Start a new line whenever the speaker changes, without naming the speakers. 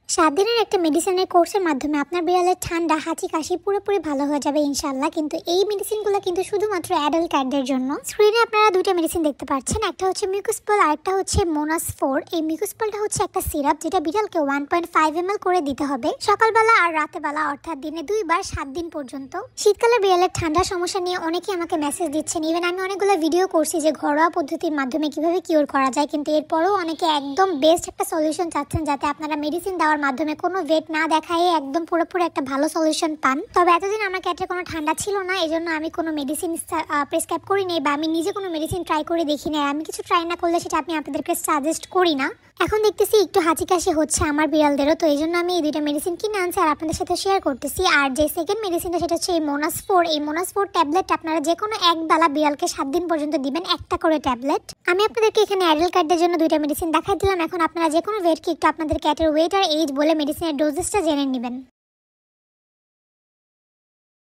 7 দিনের একটা মেডিসিনের কোর্সের মাধ্যমে আপনার বিড়ালের ঠান্ডা হাঁচি কাশি পুরোপুরি ভালো হয়ে যাবে ইনশাআল্লাহ। কিন্তু এই মেডিসিনগুলো কিন্তু শুধুমাত্র অ্যাডাল্ট ক্যাটদের জন্য। স্ক্রিনে আপনারা দুইটা মেডিসিন দেখতে পাচ্ছেন, একটা হচ্ছে মিউকোস্পল আর একটা হচ্ছে মোনাস 4। এই মিউকোস্পলটা হচ্ছে একটা সিরাপ যেটা বিড়ালকে 1.5 ml করে দিতে হবে সকালবেলা আর রাতেবেলা, অর্থাৎ দিনে 2 বার 7 দিন পর্যন্ত। শীতকালে বিড়ালের ঠান্ডা সমস্যা নিয়ে অনেকেই আমাকে মেসেজ দিচ্ছেন, ইভেন আমি অনেকগুলো ভিডিও করছি যে ঘরোয়া পদ্ধতির মাধ্যমে কিভাবে কিওর করা যায়, কিন্তু এরপরেও অনেকে একদম বেস্ট একটা সলিউশন চাচ্ছেন যাতে আপনারা মেডিসিন দেওয়ার মাধ্যমে কোনো ভেট না দেখায় একদম পুরোপুরি একটা ভালো সলিউশন পান। তবে এতদিন আমার ক্যাটের কোনো ঠান্ডা ছিল না, এই জন্য আমি কোনো মেডিসিন প্রেসক্রাইব করি নাই বা আমি নিজে কোনো মেডিসিন ট্রাই করে দেখি নাই। আমি কিছু ট্রাই না করলে সেটা আমি আপনাদেরকে সাজেস্ট করি না। এখন দেখতেছি একটু হাঁচি কাশি হচ্ছে আমার বিড়ালদেরও, তো এই জন্য আমি এই দুইটা মেডিসিন কিনে আনছি আর আপনাদের সাথে শেয়ার করতেছি। আর যে সেকেন্ড মেডিসিনটা সেটা হচ্ছে এই মোনাস 4। এই মোনাস 4 ট্যাবলেট আপনারা যে কোনো এক বেলা বিড়ালকে 7 দিন পর্যন্ত দিবেন, একটা করে ট্যাবলেট। আমি আপনাদেরকে এখানে অ্যাডাল্ট ক্যাটদের জন্য দুইটা মেডিসিন দেখাই দিলাম। এখন আপনারা যে কোনো ভেটকে একটু আপনাদের ক্যাটের ওয়েট আর এজ বলে মেডিসিনের ডোজেসটা জেনে নেবেন।